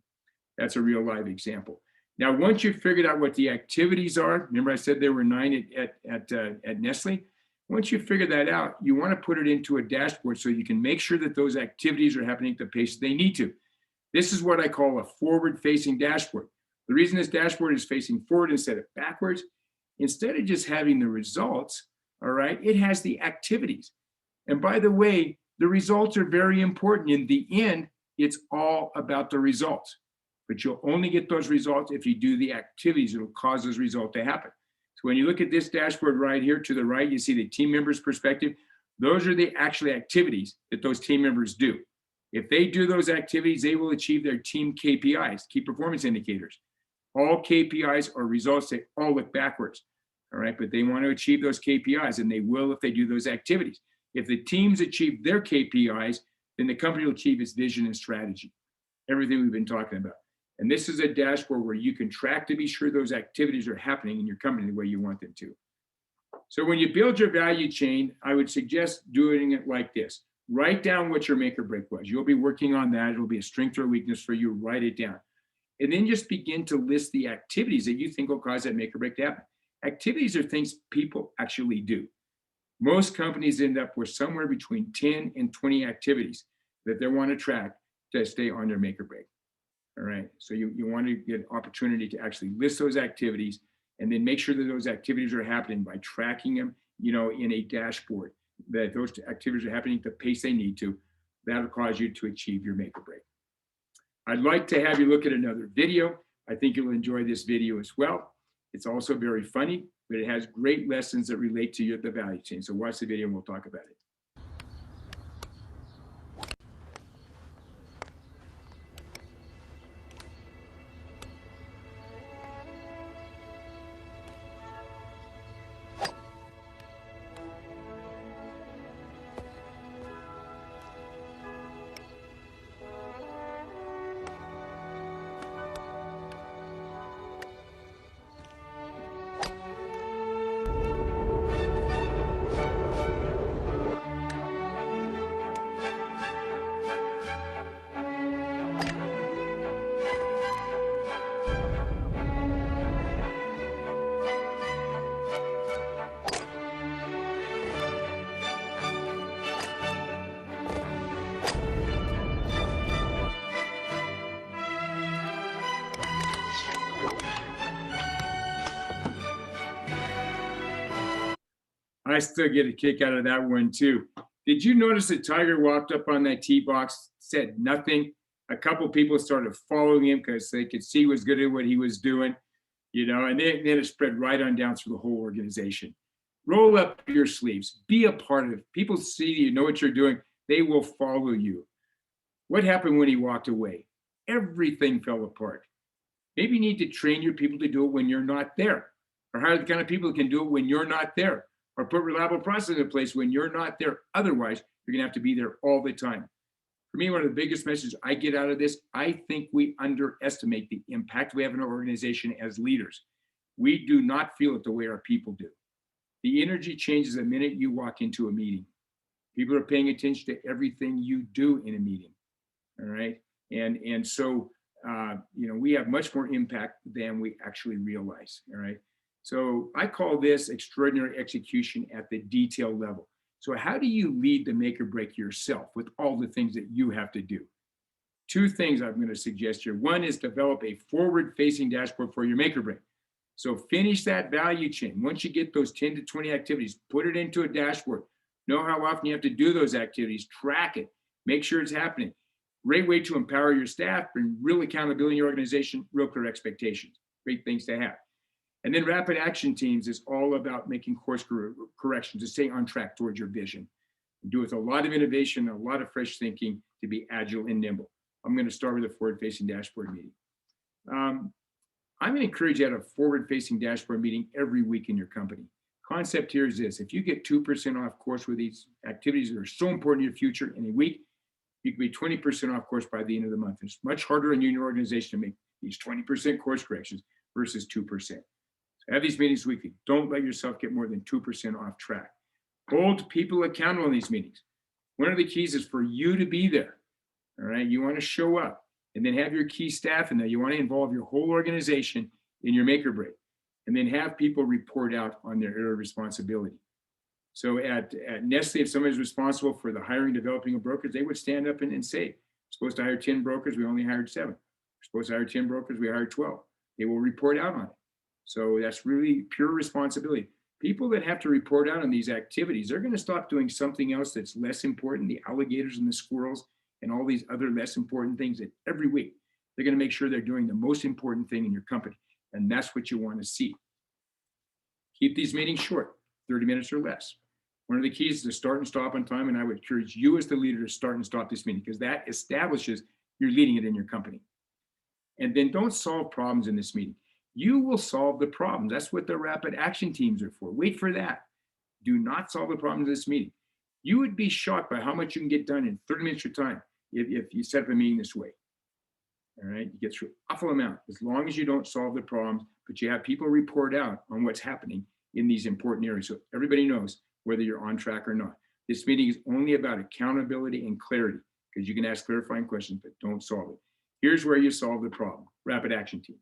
That's a real live example. Now, once you've figured out what the activities are, remember I said there were 9 at Nestle. Once you figure that out, you want to put it into a dashboard so you can make sure that those activities are happening at the pace they need to. This is what I call a forward-facing dashboard. The reason this dashboard is facing forward instead of backwards, instead of just having the results, all right, it has the activities. And by the way, the results are very important. In the end, it's all about the results. But you'll only get those results if you do the activities that will cause those results to happen. So when you look at this dashboard right here to the right, you see the team members' perspective. Those are the actual activities that those team members do. If they do those activities, they will achieve their team KPIs, key performance indicators. All KPIs are results that all look backwards, all right? But they want to achieve those KPIs, and they will if they do those activities. If the teams achieve their KPIs, then the company will achieve its vision and strategy, everything we've been talking about. And this is a dashboard where you can track to be sure those activities are happening in your company the way you want them to. So when you build your value chain, I would suggest doing it like this. Write down what your make or break was. You'll be working on that. It'll be a strength or a weakness for you. Write it down. And then just begin to list the activities that you think will cause that make or break to happen. Activities are things people actually do. Most companies end up with somewhere between 10 and 20 activities that they want to track to stay on their make or break. All right. So you want to get an opportunity to actually list those activities and then make sure that those activities are happening by tracking them, in a dashboard, that those activities are happening at the pace they need to. That'll cause you to achieve your make or break. I'd like to have you look at another video. I think you'll enjoy this video as well. It's also very funny, but it has great lessons that relate to the value chain. So watch the video and we'll talk about it. I still get a kick out of that one too. Did you notice that Tiger walked up on that tee box, said nothing? A couple people started following him because they could see he was good at what he was doing, and then it spread right on down through the whole organization. Roll up your sleeves, be a part of it. People see you know what you're doing, they will follow you. What happened when he walked away? Everything fell apart. Maybe you need to train your people to do it when you're not there, or hire the kind of people who can do it when you're not there, or put reliable processes in place when you're not there. Otherwise, you're gonna have to be there all the time. For me, one of the biggest messages I get out of this, I think we underestimate the impact we have in our organization as leaders. We do not feel it the way our people do. The energy changes the minute you walk into a meeting. People are paying attention to everything you do in a meeting, all right? And so, we have much more impact than we actually realize, all right? So I call this extraordinary execution at the detail level. So how do you lead the make or break yourself with all the things that you have to do? Two things I'm going to suggest here. One is develop a forward-facing dashboard for your make or break. So finish that value chain. Once you get those 10 to 20 activities, put it into a dashboard. Know how often you have to do those activities. Track it. Make sure it's happening. Great way to empower your staff, bring real accountability in your organization, real clear expectations. Great things to have. And then rapid action teams is all about making course corrections to stay on track towards your vision. Do it with a lot of innovation, a lot of fresh thinking to be agile and nimble. I'm going to start with a forward-facing dashboard meeting. I'm going to encourage you to have a forward-facing dashboard meeting every week in your company. Concept here is this: if you get 2% off course with these activities that are so important to your future in a week, you can be 20% off course by the end of the month. It's much harder on you and your organization to make these 20% course corrections versus 2%. Have these meetings weekly. Don't let yourself get more than 2% off track. Hold people accountable in these meetings. One of the keys is for you to be there. All right. You want to show up and then have your key staff in there. You want to involve your whole organization in your make or break, and then have people report out on their area of responsibility. So at Nestle, if somebody's responsible for the hiring, developing of brokers, they would stand up and say, we're supposed to hire 10 brokers, we only hired 7. We're supposed to hire 10 brokers, we hired 12. They will report out on it. So that's really pure responsibility. People that have to report out on these activities, they're going to stop doing something else that's less important, the alligators and the squirrels and all these other less important things, that every week they're going to make sure they're doing the most important thing in your company. And that's what you want to see. Keep these meetings short, 30 minutes or less. One of the keys is to start and stop on time, and I would encourage you as the leader to start and stop this meeting because that establishes you're leading it in your company. And then don't solve problems in this meeting. You will solve the problems. That's what the rapid action teams are for. Wait for that. Do not solve the problems in this meeting. You would be shocked by how much you can get done in 30 minutes of your time if you set up a meeting this way. All right, you get through an awful amount as long as you don't solve the problems, but you have people report out on what's happening in these important areas so everybody knows whether you're on track or not. This meeting is only about accountability and clarity because you can ask clarifying questions, but don't solve it. Here's where you solve the problem, rapid action teams.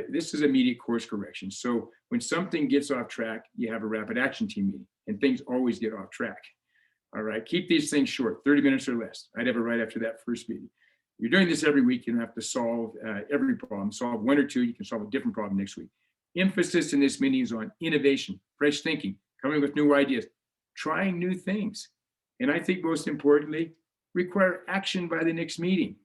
This is immediate course correction. So when something gets off track, you have a rapid action team meeting and things always get off track. All right, keep these things short, 30 minutes or less. I'd have it right after that first meeting. You're doing this every week. You don't have to solve every problem. Solve one or two. You can solve a different problem next week. Emphasis in this meeting is on innovation, fresh thinking, coming with new ideas, trying new things. And I think most importantly, require action by the next meeting.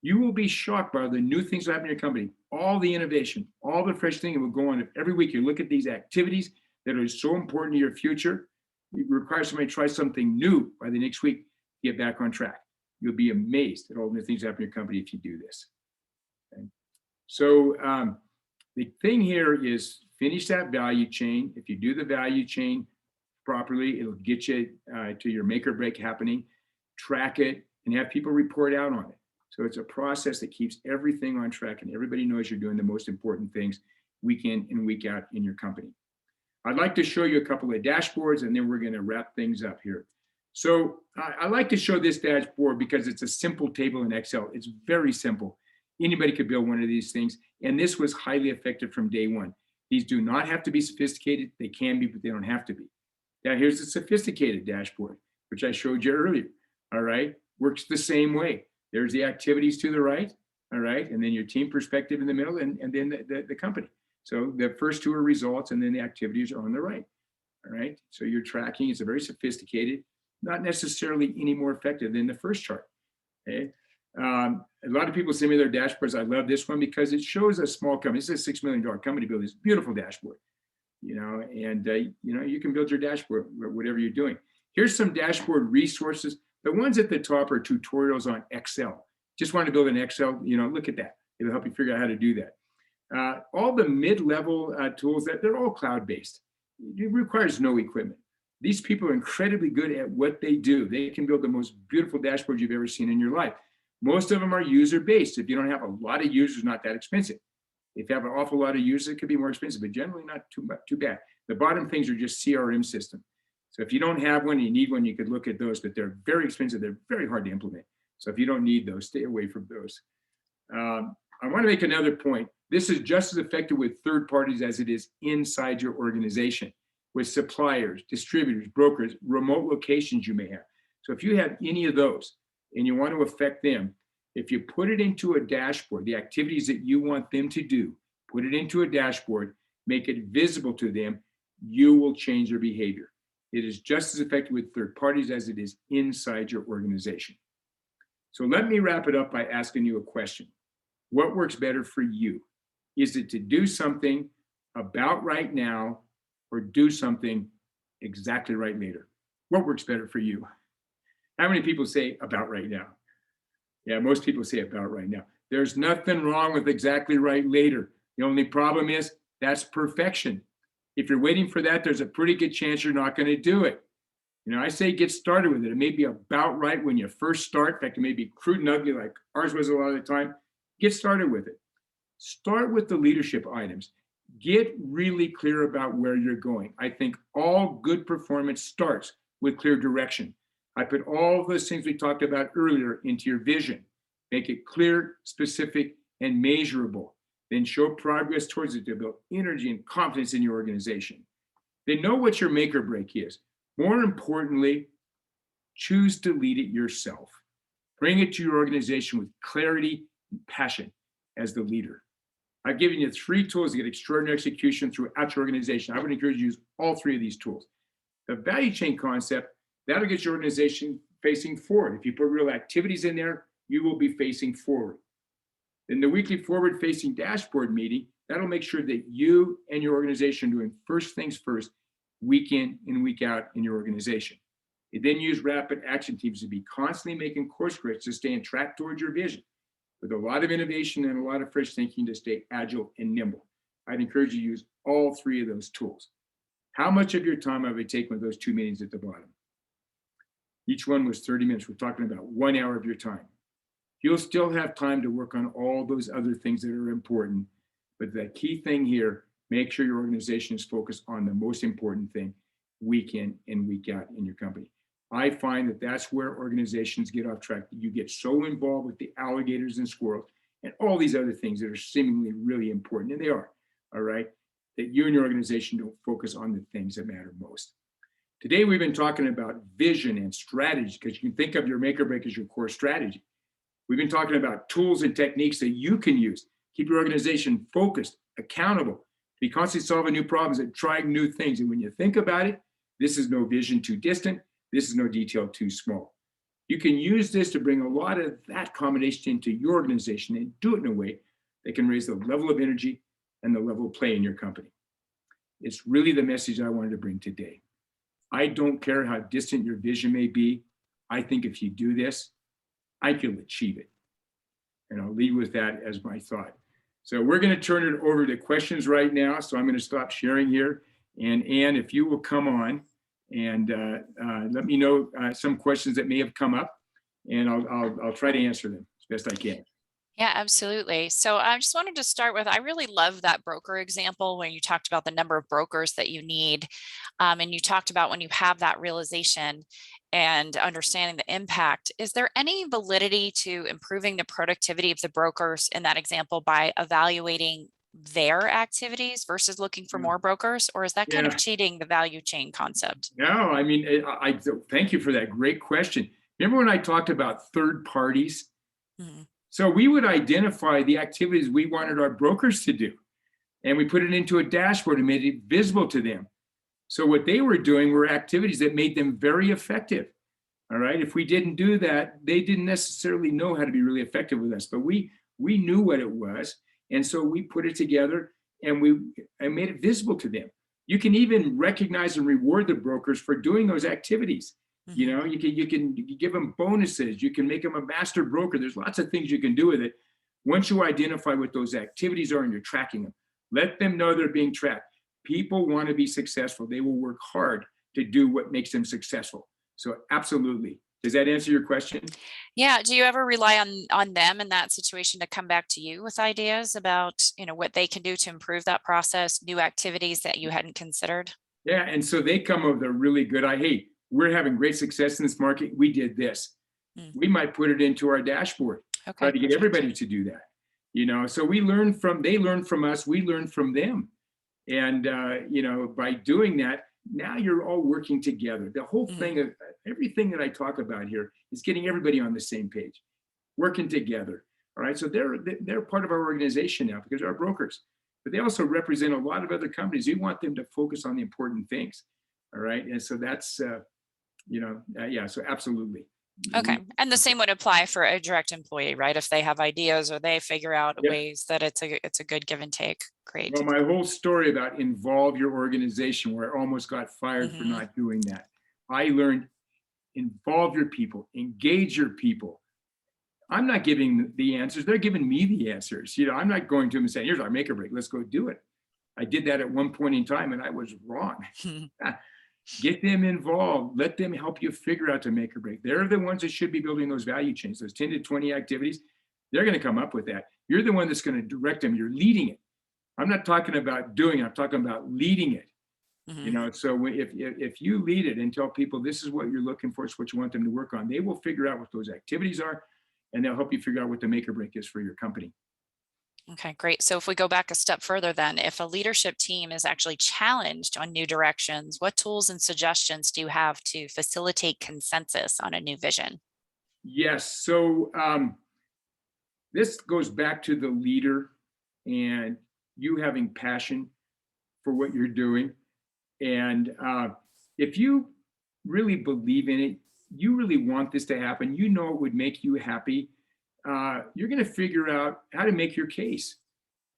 You will be shocked by the new things that happen in your company, all the innovation, all the fresh thinking will go on. If every week you look at these activities that are so important to your future, it requires somebody to try something new by the next week, get back on track. You'll be amazed at all the new things that happen in your company if you do this. Okay. So the thing here is finish that value chain. If you do the value chain properly, it'll get you to your make or break happening, track it, and have people report out on it. So it's a process that keeps everything on track and everybody knows you're doing the most important things week in and week out in your company. I'd like to show you a couple of dashboards and then we're going to wrap things up here. So I like to show this dashboard because it's a simple table in Excel. It's very simple. Anybody could build one of these things. And this was highly effective from day one. These do not have to be sophisticated. They can be, but they don't have to be. Now here's the sophisticated dashboard, which I showed you earlier. All right, works the same way. There's the activities to the right, all right, and then your team perspective in the middle, and then the company. So the first two are results, and then the activities are on the right, all right? So you're tracking, it's a very sophisticated, not necessarily any more effective than the first chart, okay? A lot of people send me their dashboards. I love this one because it shows a small company. This is a $6 million company build this beautiful dashboard, you know, and you know, you can build your dashboard, whatever you're doing. Here's some dashboard resources. The ones at the top are tutorials on Excel. Just want to build an Excel, you know, look at that. It'll help you figure out how to do that. All the mid-level tools, they're all cloud-based. It requires no equipment. These people are incredibly good at what they do. They can build the most beautiful dashboards you've ever seen in your life. Most of them are user-based. If you don't have a lot of users, not that expensive. If you have an awful lot of users, it could be more expensive, but generally not too bad. The bottom things are just CRM system. So if you don't have one, you need one, you could look at those, but they're very expensive. They're very hard to implement. So if you don't need those, stay away from those. I want to make another point. This is just as effective with third parties as it is inside your organization, with suppliers, distributors, brokers, remote locations you may have. So if you have any of those and you want to affect them, if you put it into a dashboard, the activities that you want them to do, put it into a dashboard, make it visible to them, you will change their behavior. It is just as effective with third parties as it is inside your organization. So let me wrap it up by asking you a question. What works better for you? Is it to do something about right now or do something exactly right later? What works better for you? How many people say about right now? Yeah, most people say about right now. There's nothing wrong with exactly right later. The only problem is that's perfection. If you're waiting for that, there's a pretty good chance you're not going to do it. You know, I say get started with it. It may be about right when you first start. In fact, it may be crude and ugly like ours was a lot of the time. Get started with it. Start with the leadership items. Get really clear about where you're going. I think all good performance starts with clear direction. I put all those things we talked about earlier into your vision. Make it clear, specific, and measurable. Then show progress towards it to build energy and confidence in your organization. Then know what your make or break is. More importantly, choose to lead it yourself. Bring it to your organization with clarity and passion as the leader. I've given you 3 tools to get extraordinary execution throughout your organization. I would encourage you to use all 3 of these tools. The value chain concept, that'll get your organization facing forward. If you put real activities in there, you will be facing forward. Then the weekly forward-facing dashboard meeting, That'll make sure that you and your organization are doing first things first, week in and week out in your organization. You then use rapid action teams to be constantly making course corrections to stay on track towards your vision, with a lot of innovation and a lot of fresh thinking to stay agile and nimble. I'd encourage you to use all three of those tools. How much of your time have I taken with those two meetings at the bottom? Each one was 30 minutes. We're talking about 1 hour of your time. You'll still have time to work on all those other things that are important. But the key thing here, make sure your organization is focused on the most important thing, week in and week out in your company. I find that that's where organizations get off track. You get so involved with the alligators and squirrels and all these other things that are seemingly really important, and they are, all right, that you and your organization don't focus on the things that matter most. Today, we've been talking about vision and strategy, because you can think of your make or break as your core strategy. We've been talking about tools and techniques that you can use, keep your organization focused, accountable, be constantly solving new problems and trying new things. And when you think about it, this is no vision too distant. This is no detail too small. You can use this to bring a lot of that combination into your organization and do it in a way that can raise the level of energy and the level of play in your company. It's really the message I wanted to bring today. I don't care how distant your vision may be. I think if you do this, I can achieve it. And I'll leave with that as my thought. So we're going to turn it over to questions right now. So I'm going to stop sharing here. And Ann, if you will come on and let me know some questions that may have come up, and I'll try to answer them as best I can. Yeah, absolutely. So I just wanted to start with, I really love that broker example when you talked about the number of brokers that you need. And you talked about when you have that realization and understanding the impact, is there any validity to improving the productivity of the brokers in that example by evaluating their activities versus looking for more brokers? Or is that kind of cheating the value chain concept? No, I mean, I thank you for that great question. Remember when I talked about third parties? Mm-hmm. So we would identify the activities we wanted our brokers to do, and we put it into a dashboard and made it visible to them. So what they were doing were activities that made them very effective. All right. If we didn't do that, they didn't necessarily know how to be really effective with us, but we knew what it was. And so we put it together and made it visible to them. You can even recognize and reward the brokers for doing those activities. Mm-hmm. You know, you can give them bonuses. You can make them a master broker. There's lots of things you can do with it. Once you identify what those activities are and you're tracking them, let them know they're being tracked. People want to be successful. They will work hard to do what makes them successful. So absolutely. Does that answer your question? Yeah. Do you ever rely on them in that situation to come back to you with ideas about, what they can do to improve that process, new activities that you hadn't considered? Yeah. And so they come up with a really good idea. Hey, we're having great success in this market. We did this. We might put it into our dashboard. Okay. Try to get everybody to do that. So they learn from us, we learn from them. And, by doing that, now you're all working together. The whole thing of everything that I talk about here is getting everybody on the same page, working together. All right. So they're part of our organization now because they're our brokers, but they also represent a lot of other companies. We want them to focus on the important things. All right. And so that's, so absolutely. Okay. And the same would apply for a direct employee, right? If they have ideas or they figure out ways that it's a good give and take. Great. Well, my whole story about involve your organization, where I almost got fired for not doing that. I learned involve your people, engage your people. I'm not giving the answers. They're giving me the answers. I'm not going to them and saying, here's our make or break. Let's go do it. I did that at one point in time and I was wrong. Get them involved. Let them help you figure out to make or break. They're the ones that should be building those value chains, those 10 to 20 activities. They're going to come up with that. You're the one that's going to direct them. You're leading it. I'm not talking about doing it. I'm talking about leading it. So if you lead it and tell people this is what you're looking for, it's what you want them to work on, they will figure out what those activities are, and they'll help you figure out what the make or break is for your company. Okay, great. So if we go back a step further, then if a leadership team is actually challenged on new directions, what tools and suggestions do you have to facilitate consensus on a new vision? Yes. So this goes back to the leader and you having passion for what you're doing. And if you really believe in it, you really want this to happen, it would make you happy. You're going to figure out how to make your case.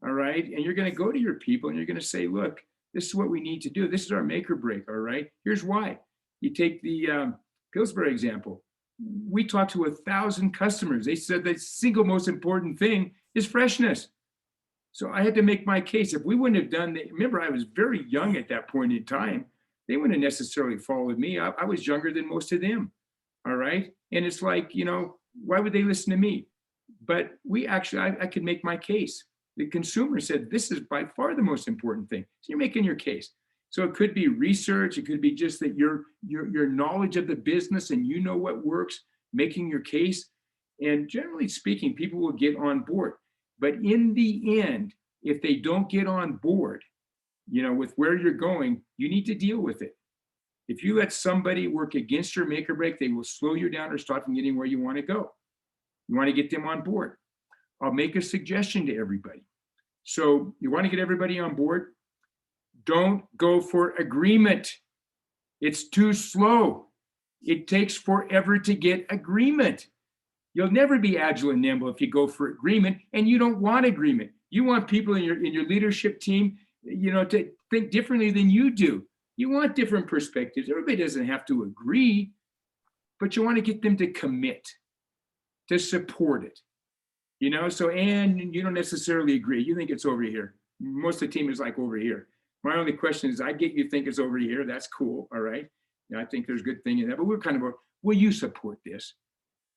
all right? And you're going to go to your people and you're going to say, look, this is what we need to do. This is our make or break, all right? Here's why. You take the Pillsbury example. We talked to 1,000 customers. They said the single most important thing is freshness. So I had to make my case. If we wouldn't have done that, remember, I was very young at that point in time. They wouldn't have necessarily followed me. I was younger than most of them, all right? And it's like, why would they listen to me? But we actually, I could make my case. The consumer said, this is by far the most important thing. So you're making your case. So it could be research. It could be just that your knowledge of the business and what works, making your case. And generally speaking, people will get on board. But in the end, if they don't get on board, with where you're going, you need to deal with it. If you let somebody work against your make or break, they will slow you down or stop from getting where you want to go. You want to get them on board. I'll make a suggestion to everybody. So you want to get everybody on board? Don't go for agreement. It's too slow. It takes forever to get agreement. You'll never be agile and nimble if you go for agreement, and you don't want agreement. You want people in your leadership team, to think differently than you do. You want different perspectives. Everybody doesn't have to agree, but you want to get them to commit, to support it. So, and you don't necessarily agree. You think it's over here. Most of the team is like over here. My only question is, I get you think it's over here. That's cool. All right. I think there's a good thing in that, but we're kind of, will you support this?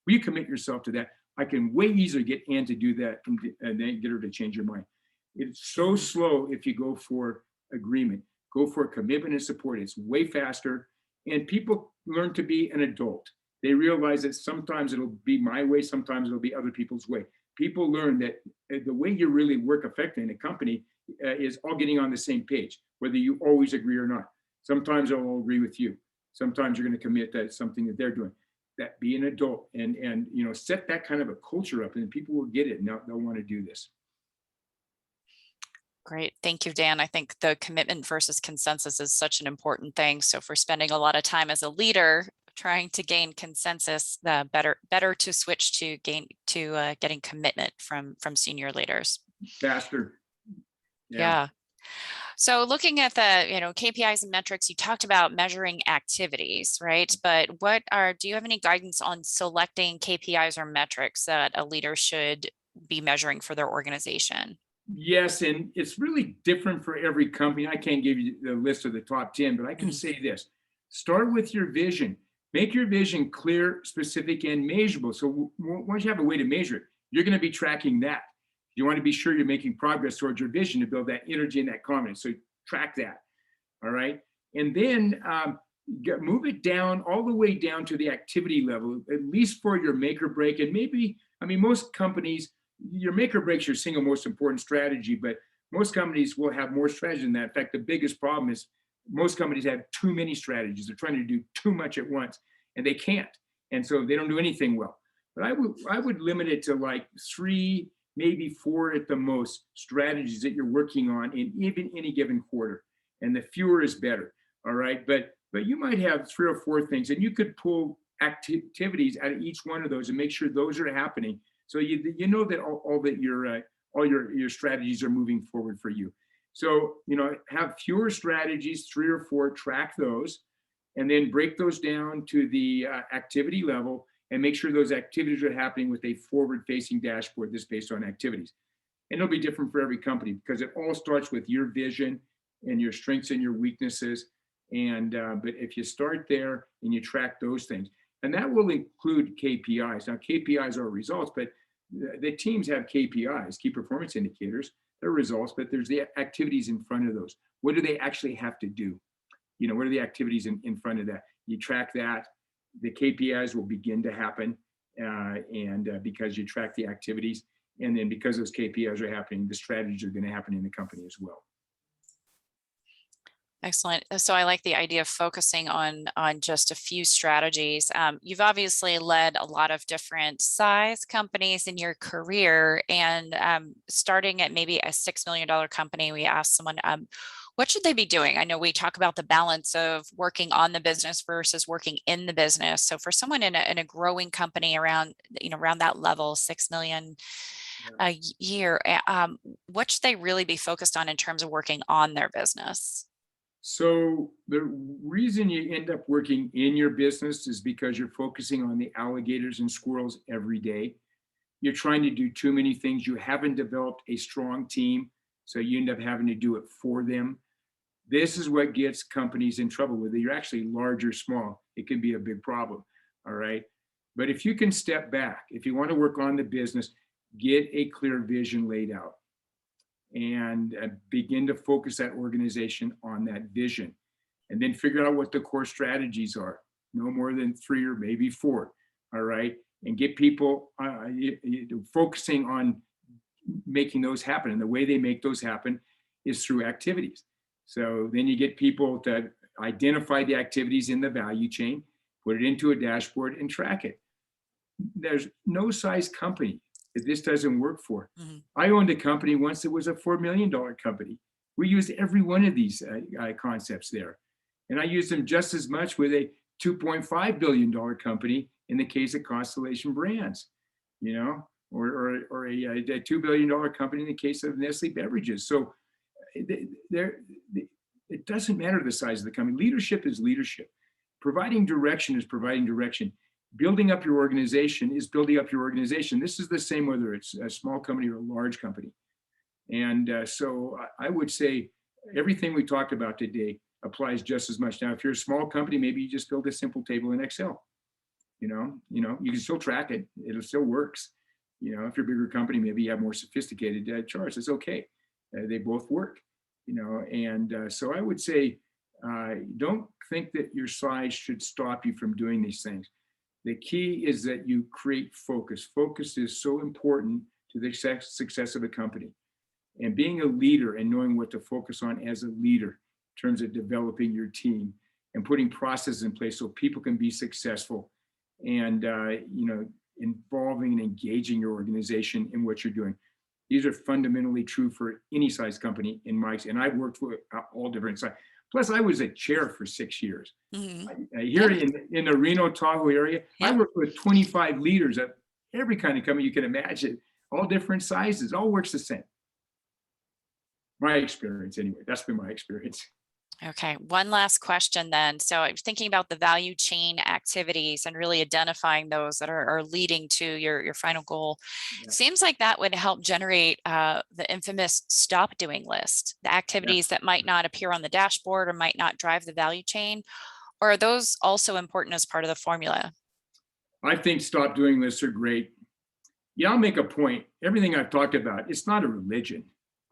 Will you commit yourself to that? I can way easier get Ann to do that and then get her to change her mind. It's so slow if you go for agreement. Go for commitment and support. It's way faster. And people learn to be an adult. They realize that sometimes it'll be my way, sometimes it'll be other people's way. People learn that the way you really work effectively in a company is all getting on the same page, whether you always agree or not. Sometimes I'll all agree with you. Sometimes you're going to commit that it's something that they're doing. That be an adult and set that kind of a culture up, and people will get it and they'll want to do this. Great. Thank you, Dan. I think the commitment versus consensus is such an important thing. So if we're spending a lot of time as a leader trying to gain consensus, the better to switch to getting commitment from senior leaders. Faster. Yeah. So looking at the, KPIs and metrics, you talked about measuring activities, right? But do you have any guidance on selecting KPIs or metrics that a leader should be measuring for their organization? Yes, and it's really different for every company. I can't give you the list of the top 10, but I can say this. Start with your vision. Make your vision clear, specific, and measurable. So once you have a way to measure it, you're going to be tracking that. You want to be sure you're making progress towards your vision to build that energy and that confidence. So track that. All right. And then move it down all the way down to the activity level, at least for your make or break. And most companies, your make or break is your single most important strategy, but most companies will have more strategy than that. In fact, the biggest problem is most companies have too many strategies. They're trying to do too much at once and they can't. And so they don't do anything well. But I would limit it to like 3, maybe 4 at the most strategies that you're working on in even any given quarter. And the fewer is better. All right. But you might have 3 or 4 things, and you could pull activities out of each one of those and make sure those are happening. So you know that all your strategies are moving forward for you. So, have fewer strategies, 3 or 4, track those, and then break those down to the activity level and make sure those activities are happening with a forward-facing dashboard that's based on activities. And it'll be different for every company because it all starts with your vision and your strengths and your weaknesses. And but if you start there and you track those things, and that will include KPIs. Now, KPIs are results, but the teams have KPIs, key performance indicators. They're results, but there's the activities in front of those. What do they actually have to do? What are the activities in front of that? You track that. The KPIs will begin to happen, and because you track the activities, and then because those KPIs are happening, the strategies are going to happen in the company as well. Excellent. So I like the idea of focusing on just a few strategies. You've obviously led a lot of different size companies in your career, and starting at maybe a $6 million company, we asked someone, what should they be doing? I know we talk about the balance of working on the business versus working in the business. So for someone in a growing company around that level, 6 million, a year, what should they really be focused on in terms of working on their business? So the reason you end up working in your business is because you're focusing on the alligators and squirrels every day. You're trying to do too many things. You haven't developed a strong team, so you end up having to do it for them. This is what gets companies in trouble, whether you're actually large or small. It can be a big problem, all right? But if you can step back, if you want to work on the business, get a clear vision laid out and begin to focus that organization on that vision, and then figure out what the core strategies are, no more than 3 or maybe 4, all right? And get people focusing on making those happen. And the way they make those happen is through activities. So then you get people to identify the activities in the value chain, put it into a dashboard and track it. There's no size company that this doesn't work for. Mm-hmm. I owned a company once that was a $4 million company. We used every one of these concepts there. And I used them just as much with a $2.5 billion company in the case of Constellation Brands, you know, or a $2 billion company in the case of Nestle Beverages. So it doesn't matter the size of the company. Leadership is leadership. Providing direction is providing direction. Building up your organization is building up your organization. This is the same whether it's a small company or a large company. And so I would say everything we talked about today applies just as much. Now, if you're a small company, maybe you just build a simple table in Excel. You know, you can still track it. It still works. You know, if you're a bigger company, maybe you have more sophisticated charts. It's okay. They both work, you know. And so I would say, don't think that your size should stop you from doing these things. The key is that you create focus. Focus is so important to the success of a company. And being a leader and knowing what to focus on as a leader in terms of developing your team and putting processes in place so people can be successful, and you know, involving and engaging your organization in what you're doing. These are fundamentally true for any size company in my, and I've worked for all different sizes. Plus, I was a chair for 6 years. Mm-hmm. Here in the Reno, Tahoe area, Yep. I worked with 25 leaders of every kind of company you can imagine, all different sizes, all works the same. My experience, anyway, that's been my experience. Okay, one last question then. So I'm thinking about the value chain activities and really identifying those that are leading to your final goal. Yeah. Seems like that would help generate the infamous stop doing list, the activities that might not appear on the dashboard or might not drive the value chain. Or are those also important as part of the formula? I think stop doing lists are great. Yeah, I'll make a point. Everything I've talked about, it's not a religion,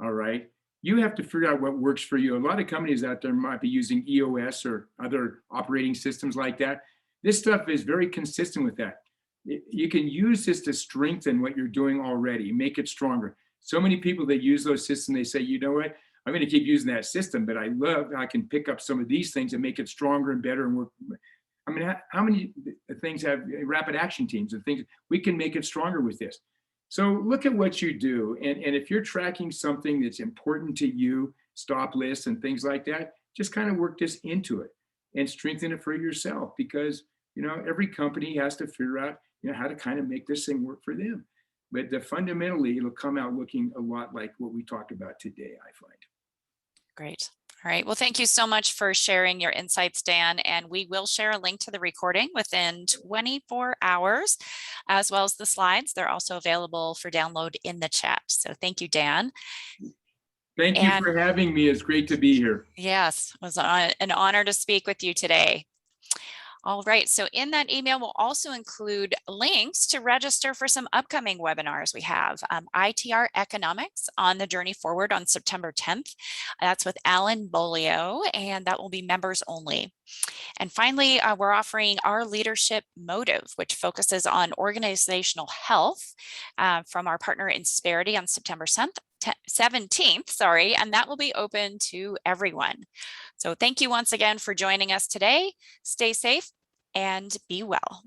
all right? You have to figure out what works for you. A lot of companies out there might be using EOS or other operating systems like that. This stuff is very consistent with that. You can use this to strengthen what you're doing already, make it stronger. So many people that use those systems, they say, you know what, I'm going to keep using that system, but I love how I can pick up some of these things and make it stronger and better and work. I mean, how many things have rapid action teams and things? We can make it stronger with this. So look at what you do. And if you're tracking something that's important to you, stop lists and things like that, just kind of work this into it and strengthen it for yourself, because, you know, every company has to figure out, you know, how to kind of make this thing work for them. But fundamentally, it'll come out looking a lot like what we talked about today, I find. Great. All right. Well, thank you so much for sharing your insights, Dan. And we will share a link to the recording within 24 hours, as well as the slides. They're also available for download in the chat. So thank you, Dan. Thank you for having me. It's great to be here. Yes, it was an honor to speak with you today. All right, so in that email, we'll also include links to register for some upcoming webinars. We have ITR Economics on the Journey Forward on September 10th. That's with Alan Bolio, and that will be members only. And finally, we're offering our Leadership Motive, which focuses on organizational health from our partner Insperity on September 17th, and that will be open to everyone. So thank you once again for joining us today. Stay safe and be well.